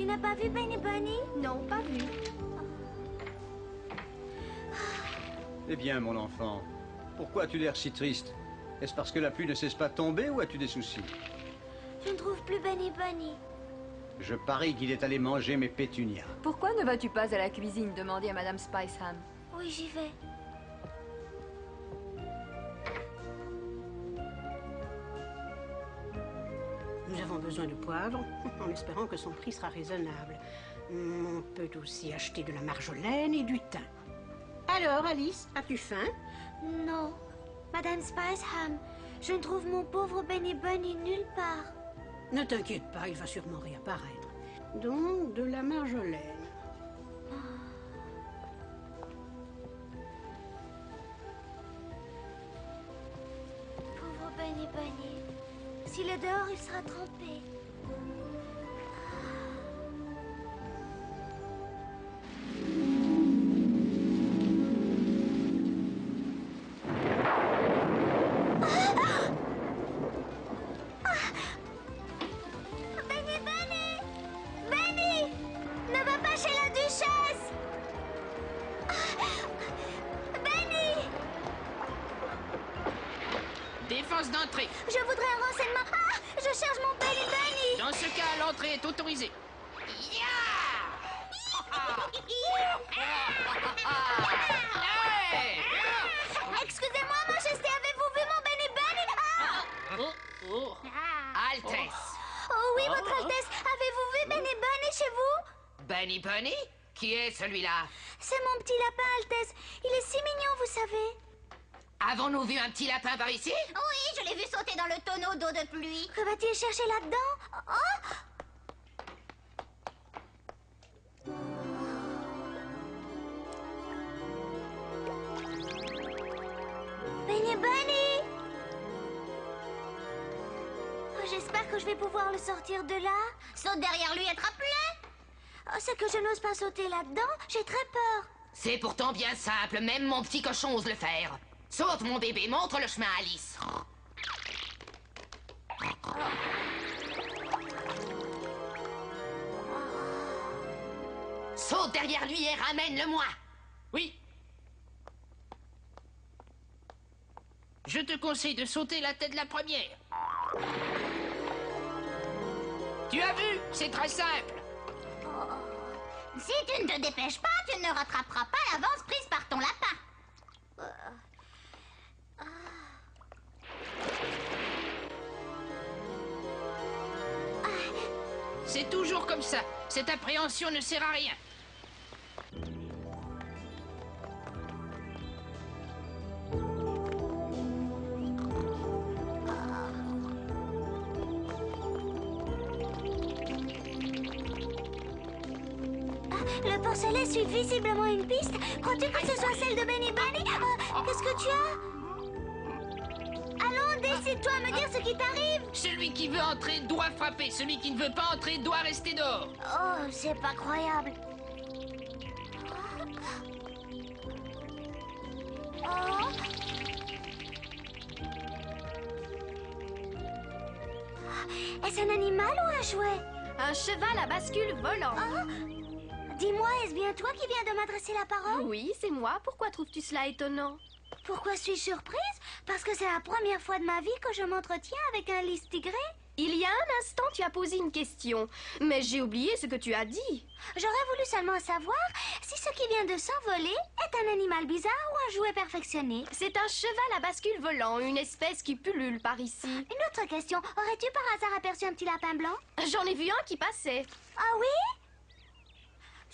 Tu n'as pas vu Benny Bunny? Non, pas vu. Eh bien, mon enfant, pourquoi as-tu l'air si triste? Est-ce parce que la pluie ne cesse pas de tomber ou as-tu des soucis? Je ne trouve plus Benny Bunny. Je parie qu'il est allé manger mes pétunias. Pourquoi ne vas-tu pas à la cuisine demander à Madame Spiceham. Oui, j'y vais. Nous avons besoin de poivre, en espérant que son prix sera raisonnable. On peut aussi acheter de la marjolaine et du thym. Alors, Alice, as-tu faim? Non. Madame Spiceham, je ne trouve mon pauvre Benny Bunny nulle part. Ne t'inquiète pas, il va sûrement réapparaître. Donc, de la marjolaine. Pauvre Benny Bunny. S'il est dehors, il sera trempé. Benny Bunny! Benny! Ne va pas chez la duchesse! Benny! Défense d'entrée. Je voudrais un renseignement. Ah! Je cherche mon Benny Bunny! Dans ce cas, l'entrée est autorisée. Hey! Excusez-moi, Majesté, avez-vous vu mon Benny Bunny? Ah! Altesse. Oh oui, Votre Altesse, avez-vous vu Benny Bunny chez vous? Bunny Bunny? Qui est celui-là? C'est mon petit lapin, Altesse. Il est si mignon, vous savez. Avons-nous vu un petit lapin par ici? Oui, je l'ai vu sauter dans le tonneau d'eau de pluie. Que va-t-il chercher là-dedans? Oh! Benny Bunny! Oh, j'espère que je vais pouvoir le sortir de là. Saute derrière lui, attrape-le! Oh, c'est que je n'ose pas sauter là-dedans. J'ai très peur. C'est pourtant bien simple, même mon petit cochon ose le faire. Saute, mon bébé, montre le chemin à Alice. Saute derrière lui et ramène-le-moi. Oui. Je te conseille de sauter la tête la première. Tu as vu? C'est très simple. Si tu ne te dépêches pas, tu ne rattraperas pas l'avance prise par ton lapin. C'est toujours comme ça. Cette appréhension ne sert à rien. Le porcelet suit visiblement une piste. Crois-tu que ce soit celle de Benny Bunny? Qu'est-ce que tu as? Allons, décide-toi à me dire ce qui t'arrive. Celui qui veut entrer doit frapper. Celui qui ne veut pas entrer doit rester dehors. Oh, c'est pas croyable. Oh. Est-ce un animal ou un jouet? Un cheval à bascule volant. Oh. Dis-moi, est-ce bien toi qui viens de m'adresser la parole? Oui, c'est moi. Pourquoi trouves-tu cela étonnant? Pourquoi suis-je surprise? Parce que c'est la première fois de ma vie que je m'entretiens avec un lys tigré. Il y a un instant, tu as posé une question, mais j'ai oublié ce que tu as dit. J'aurais voulu seulement savoir si ce qui vient de s'envoler est un animal bizarre ou un jouet perfectionné. C'est un cheval à bascule volant, une espèce qui pullule par ici. Une autre question. Aurais-tu par hasard aperçu un petit lapin blanc? J'en ai vu un qui passait. Ah oui?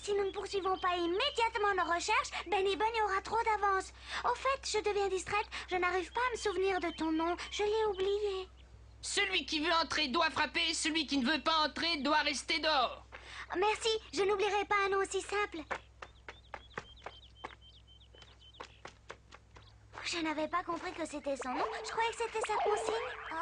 Si nous ne poursuivons pas immédiatement nos recherches, Benny Bunny aura trop d'avance. Au fait, je deviens distraite. Je n'arrive pas à me souvenir de ton nom. Je l'ai oublié. Celui qui veut entrer doit frapper. Celui qui ne veut pas entrer doit rester dehors. Merci, je n'oublierai pas un nom aussi simple. Je n'avais pas compris que c'était son nom. Je croyais que c'était sa consigne. Oh.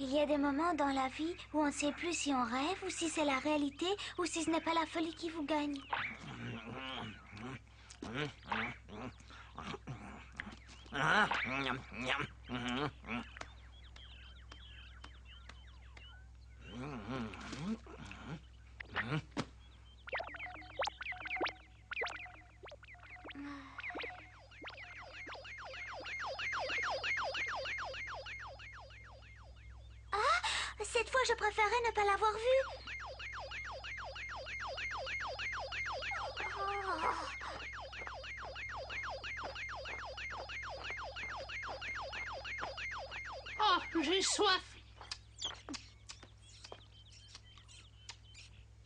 Il y a des moments dans la vie où on ne sait plus si on rêve ou si c'est la réalité ou si ce n'est pas la folie qui vous gagne. Cette fois, je préférais ne pas l'avoir vue. Oh, j'ai soif.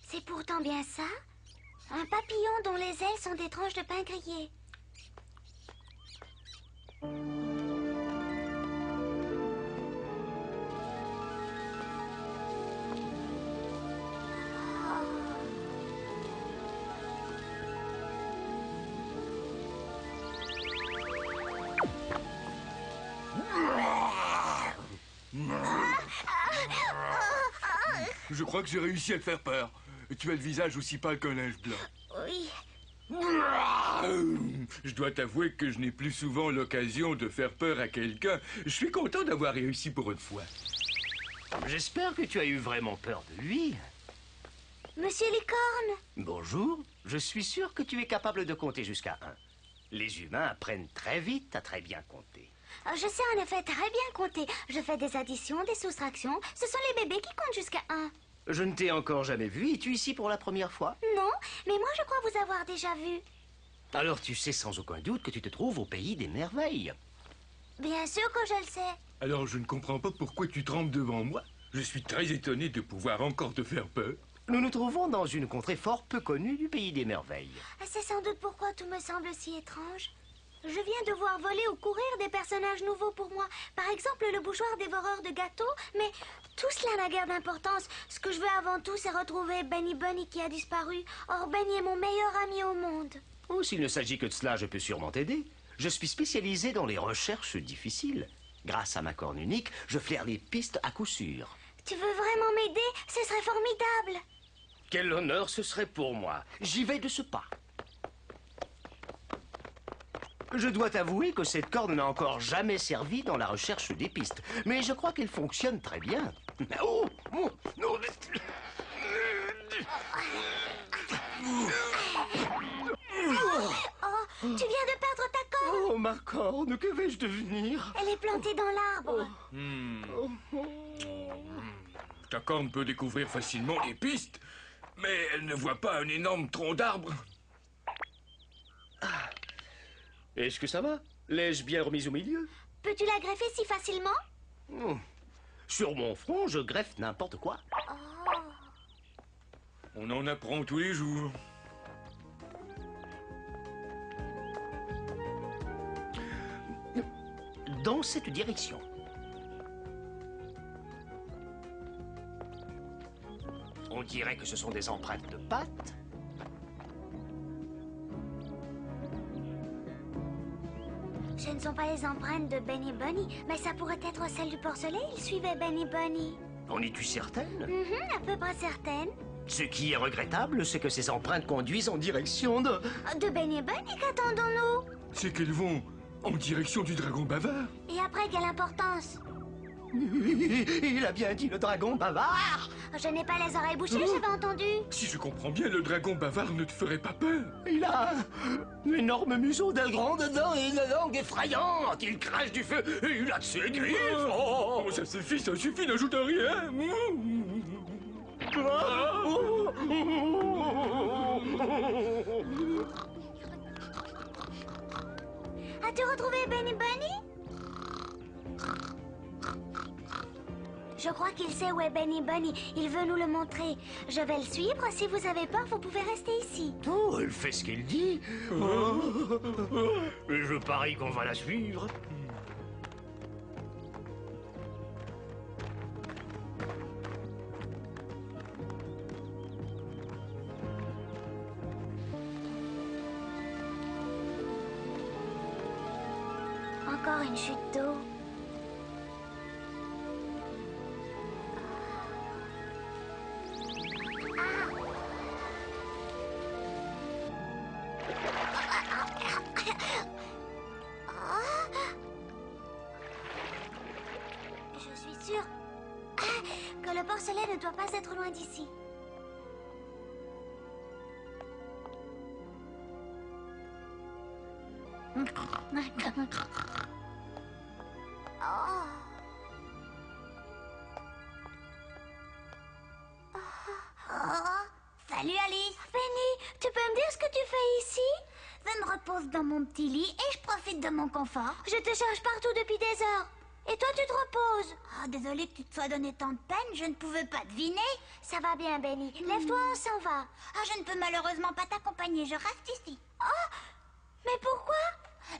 C'est pourtant bien ça. Un papillon dont les ailes sont des tranches de pain grillé. Je crois que j'ai réussi à te faire peur. Tu as le visage aussi pâle qu'un linge blanc. Oui. Je dois t'avouer que je n'ai plus souvent l'occasion de faire peur à quelqu'un. Je suis content d'avoir réussi pour une fois. J'espère que tu as eu vraiment peur de lui. Monsieur Licorne. Bonjour, je suis sûr que tu es capable de compter jusqu'à 1. Les humains apprennent très vite à très bien compter. Je sais en effet très bien compter. Je fais des additions, des soustractions. Ce sont les bébés qui comptent jusqu'à 1. Je ne t'ai encore jamais vu. Es-tu ici pour la première fois? Non, mais moi je crois vous avoir déjà vu. Alors tu sais sans aucun doute que tu te trouves au pays des merveilles. Bien sûr que je le sais. Alors je ne comprends pas pourquoi tu trembles devant moi. Je suis très étonné de pouvoir encore te faire peur. Nous nous trouvons dans une contrée fort peu connue du pays des merveilles. C'est sans doute pourquoi tout me semble si étrange. Je viens de voir voler ou courir des personnages nouveaux pour moi. Par exemple, le bougeoir dévoreur de gâteaux. Mais tout cela n'a guère d'importance. Ce que je veux avant tout, c'est retrouver Benny Bunny qui a disparu. Or, Benny est mon meilleur ami au monde. Oh, s'il ne s'agit que de cela, je peux sûrement t'aider. Je suis spécialisé dans les recherches difficiles. Grâce à ma corne unique, je flaire les pistes à coup sûr. Tu veux vraiment m'aider? Ce serait formidable. Quel honneur ce serait pour moi. J'y vais de ce pas. Je dois t'avouer que cette corne n'a encore jamais servi dans la recherche des pistes. Mais je crois qu'elle fonctionne très bien. Oh, oh, non, Oh, tu viens de perdre ta corne. oh, ma corne, que vais-je devenir? Elle est plantée dans l'arbre. Ta corne peut découvrir facilement les pistes, mais elle ne voit pas un énorme tronc d'arbre. Est-ce que ça va? L'ai-je bien remise au milieu? Peux-tu la greffer si facilement? Oh. Sur mon front, je greffe n'importe quoi. Oh. On en apprend tous les jours. Dans cette direction. On dirait que ce sont des empreintes de pattes. Ce ne sont pas les empreintes de Benny Bunny, mais ça pourrait être celles du porcelet. Il suivait Benny Bunny. En es-tu certaine? À peu près certaine. Ce qui est regrettable, c'est que ces empreintes conduisent en direction de... De Benny Bunny, qu'attendons-nous? C'est qu'elles vont en direction du dragon bavard. Et après, quelle importance? Il a bien dit le dragon bavard. Je n'ai pas les oreilles bouchées, j'avais entendu. Si je comprends bien, le dragon bavard ne te ferait pas peur. Il a un énorme museau, de grandes dents et une langue effrayante. Il crache du feu et il a de ses griffes. Oh. Oh, ça suffit, n'ajoute rien. As-tu retrouvé Benny Bunny? Je crois qu'il sait où est Benny Bunny. Il veut nous le montrer. Je vais le suivre. Si vous avez peur, vous pouvez rester ici. Oh, elle fait ce qu'elle dit. Je parie qu'on va la suivre. une chute d'eau. Je suis sûre que le porcelet ne doit pas être loin d'ici. Salut Alice. Benny, tu peux me dire ce que tu fais ici? Je me repose dans mon petit lit et je profite de mon confort. Je te cherche partout depuis des heures. Et toi, tu te reposes. Oh, désolée que tu te sois donné tant de peine, je ne pouvais pas deviner. Ça va bien, Benny. Lève-toi, on s'en va. Ah, je ne peux malheureusement pas t'accompagner, je reste ici. Oh, mais pourquoi?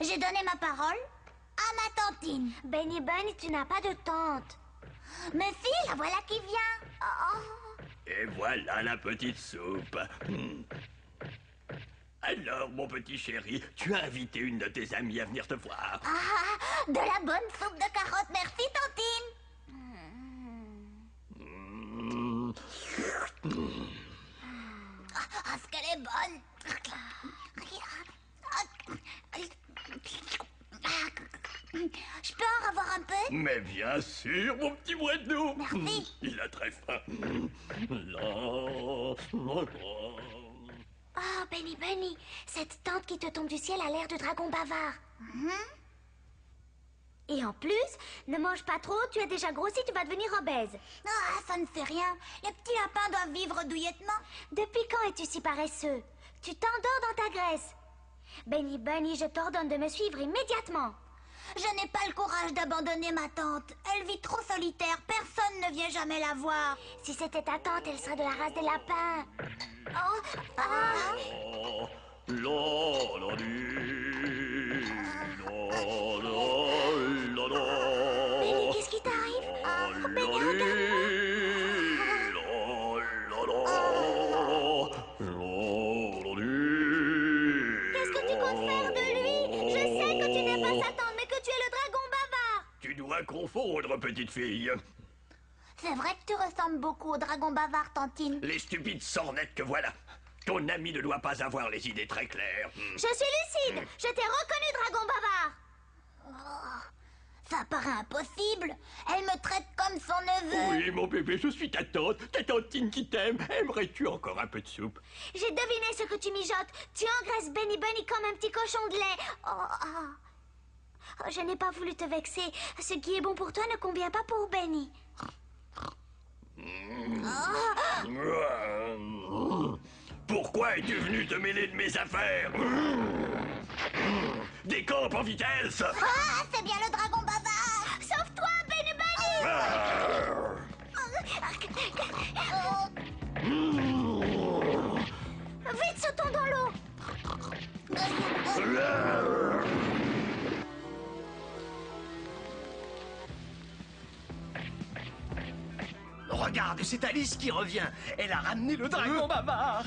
J'ai donné ma parole à ma tantine. Benny Bunny, tu n'as pas de tante. Mais si, la voilà qui vient. Oh. Et voilà la petite soupe. Alors, mon petit chéri, tu as invité une de tes amies à venir te voir. Ah, de la bonne soupe de carottes, merci tantine. Ah, ce qu'elle est bonne. Je peux en avoir un peu? Mais bien sûr, mon petit moineau. Merci. Il a très faim. Oh, Benny Bunny, cette tante qui te tombe du ciel a l'air de dragon bavard. Et en plus, ne mange pas trop, tu es déjà grossi, tu vas devenir obèse. Ah, ça ne fait rien. Les petits lapins doivent vivre douillettement. Depuis quand es-tu si paresseux? Tu t'endors dans ta graisse. Benny Bunny, je t'ordonne de me suivre immédiatement. Je n'ai pas le courage d'abandonner ma tante. Elle vit trop solitaire, personne ne vient jamais la voir. Si c'était ta tante, elle serait de la race des lapins. Oh, ah. Benny, qu'est-ce qui t'arrive? Benny, regarde-moi. Qu'est-ce que tu comptes faire de lui? Je sais que tu n'es pas sa tante, mais que tu es le dragon bavard. Tu dois confondre, petite fille. C'est vrai que tu ressembles beaucoup au dragon bavard, tantine. Les stupides sornettes que voilà. Ton ami ne doit pas avoir les idées très claires. Je suis lucide. Je t'ai reconnu, dragon bavard. Ça paraît impossible. Elle me traite comme son neveu. Oui, mon bébé, je suis ta tantine qui t'aime. Aimerais-tu encore un peu de soupe? J'ai deviné ce que tu mijotes. Tu engraisses Benny Bunny comme un petit cochon de lait. Oh, je n'ai pas voulu te vexer. Ce qui est bon pour toi ne convient pas pour Benny. Pourquoi es-tu venu te mêler de mes affaires? Décampe en vitesse! Ah, c'est bien le dragon bavard. Sauve-toi, Benny Bunny. Vite, sautons dans l'eau. Regarde, c'est Alice qui revient. Elle a ramené le dragon bavard.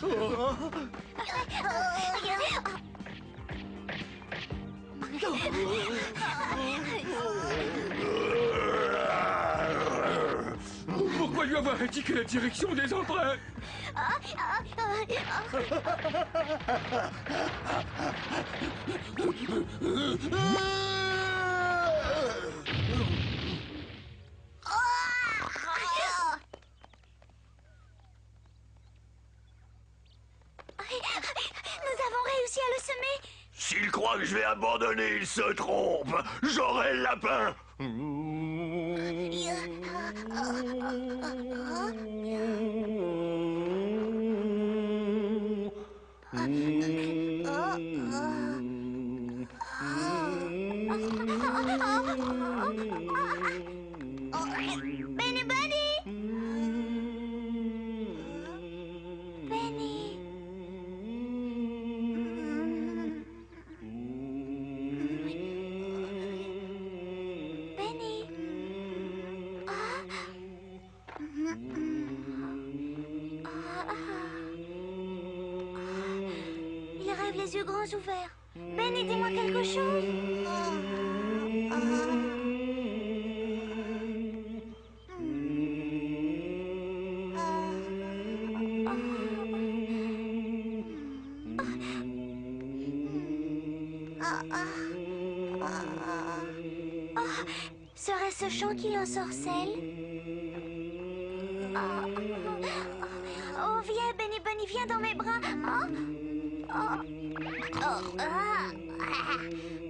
Pourquoi lui avoir indiqué la direction des empreintes? Nous avons réussi à le semer. S'il croit que je vais abandonner, il se trompe. J'aurai le lapin. Benny Bunny. Benny. Benny. Il rêve les yeux grands ouverts. Benny, dis-moi quelque chose. Serait-ce ce chant qui l'ensorcelle? Oh, viens, Benny Bunny, viens dans mes bras.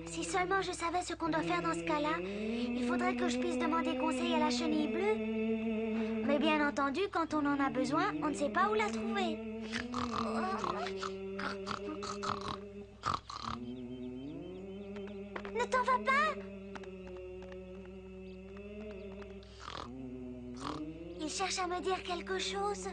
Si seulement je savais ce qu'on doit faire dans ce cas-là, il faudrait que je puisse demander conseil à la chenille bleue. Mais bien entendu, quand on en a besoin, on ne sait pas où la trouver. Ne t'en va pas! Il cherche à me dire quelque chose.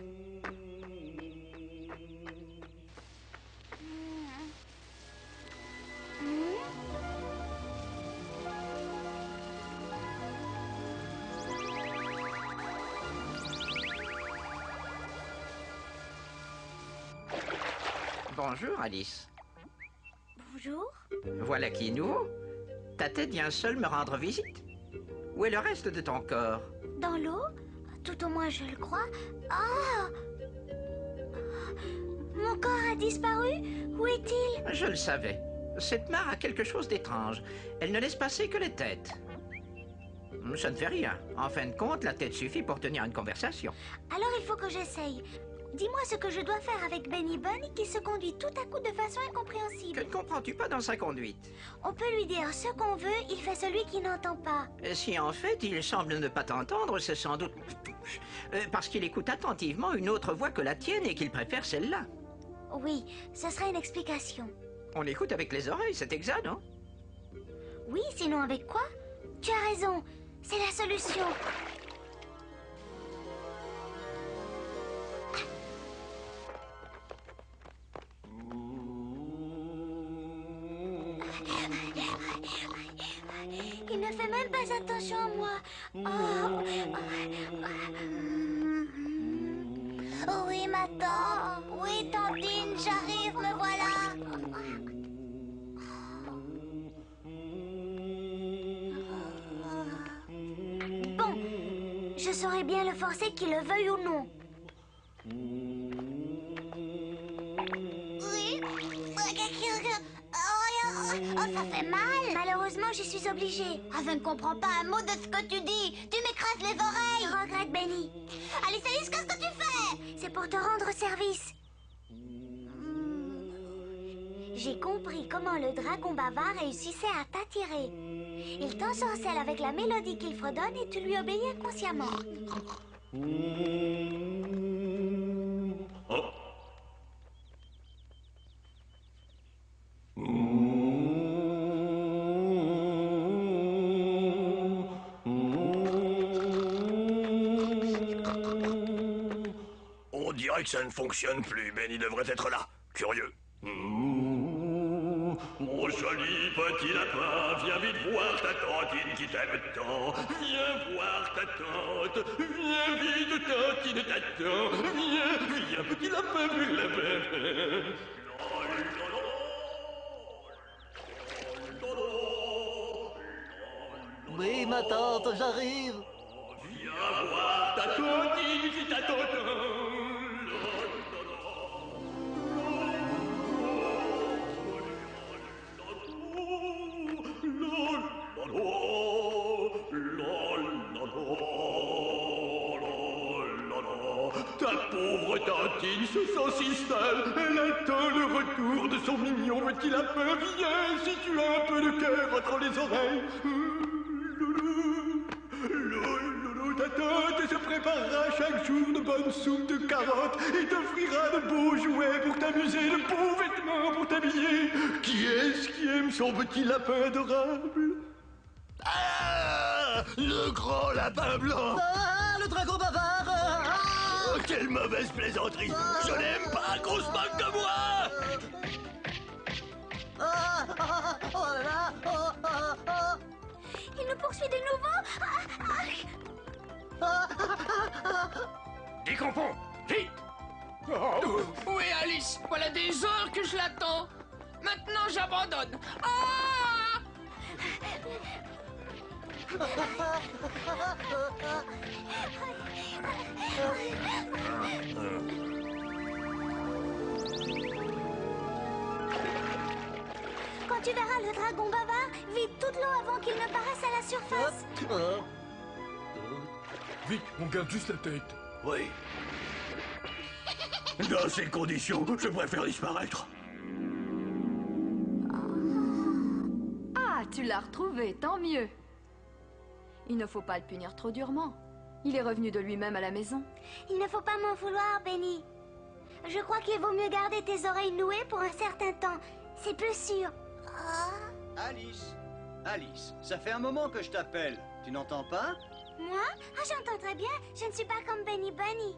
Bonjour, Alice. Bonjour. Voilà qui est nouveau. Ta tête vient seule me rendre visite. Où est le reste de ton corps? Dans l'eau? Tout au moins, je le crois. Ah! Mon corps a disparu? Où est-il? Je le savais. Cette mare a quelque chose d'étrange. Elle ne laisse passer que les têtes. Ça ne fait rien. En fin de compte, la tête suffit pour tenir une conversation. Alors il faut que j'essaye. Dis-moi ce que je dois faire avec Benny Bunny qui se conduit tout à coup de façon incompréhensible. Que ne comprends-tu pas dans sa conduite? On peut lui dire ce qu'on veut, il fait celui qui n'entend pas. Si en fait il semble ne pas t'entendre, c'est sans doute parce qu'il écoute attentivement une autre voix que la tienne et qu'il préfère celle-là. Oui, ce serait une explication. On écoute avec les oreilles, c'est exact, non? Oui, sinon avec quoi? Tu as raison, c'est la solution. Il ne fait même pas attention à moi. Oui, ma tante. Oui, tantine, j'arrive, me voilà. Bon, je saurais bien le forcer qu'il le veuille ou non. Oui. Oh, ça fait mal. Malheureusement, je suis obligée. Ah, je ne comprends pas un mot de ce que tu dis. Tu m'écrases les oreilles. Je regrette, Benny. Alice, Alice, qu'est-ce que tu fais? C'est pour te rendre service. J'ai compris comment le dragon bavard réussissait à t'attirer. Il t'ensorcelle avec la mélodie qu'il fredonne et tu lui obéis inconsciemment. On dirait que ça ne fonctionne plus. Benny devrait être là. Curieux. Mon joli petit lapin, viens vite voir ta tantine qui t'aime tant. Viens voir ta tante. Viens vite, tantine t'attend. Viens, petit lapin, petit lapin. Oui, ma tante, j'arrive. Viens voir ta tantine qui t'attend. Ta pauvre tantine se sent si seule. Elle attend le retour de son mignon petit lapin. Viens, si tu as un peu de cœur entre les oreilles. Ta tante se préparera chaque jour de bonnes soupes de carottes et t'offrira de beaux jouets pour t'amuser, de beaux vêtements pour t'habiller. Qui est-ce qui aime son petit lapin adorable? Ah! Le grand lapin blanc! Ah, le dragon bavard. Oh, quelle mauvaise plaisanterie! Je l'aime pas à cause manque de moi! Il nous poursuit de nouveau. Décompons, vite! Où est Alice? Voilà des heures que je l'attends. Maintenant, j'abandonne. Ah! Quand tu verras le dragon bavard, vide toute l'eau avant qu'il ne paraisse à la surface. Vite, on garde juste la tête. Oui. Dans ces conditions, je préfère disparaître. Ah, tu l'as retrouvé, tant mieux. Il ne faut pas le punir trop durement. Il est revenu de lui-même à la maison. Il ne faut pas m'en vouloir, Benny. Je crois qu'il vaut mieux garder tes oreilles nouées pour un certain temps. C'est plus sûr. Alice, Alice, ça fait un moment que je t'appelle. Tu n'entends pas? Moi? Ah, j'entends très bien. Je ne suis pas comme Benny Bunny.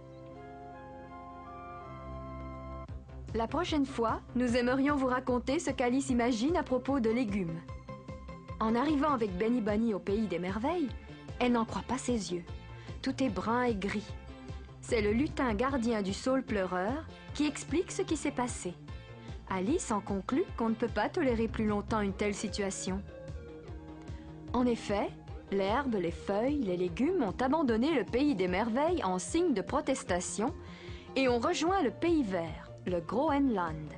La prochaine fois, nous aimerions vous raconter ce qu'Alice imagine à propos de légumes. En arrivant avec Benny Bunny au pays des merveilles, elle n'en croit pas ses yeux. Tout est brun et gris. C'est le lutin gardien du saule pleureur qui explique ce qui s'est passé. Alice en conclut qu'on ne peut pas tolérer plus longtemps une telle situation. En effet, l'herbe, les feuilles, les légumes ont abandonné le pays des merveilles en signe de protestation et ont rejoint le pays vert, le Groenland.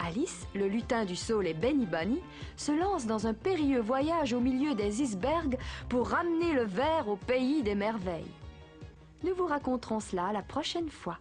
Alice, le lutin du saule et Benny Bunny se lancent dans un périlleux voyage au milieu des icebergs pour ramener le vert au pays des merveilles. Nous vous raconterons cela la prochaine fois.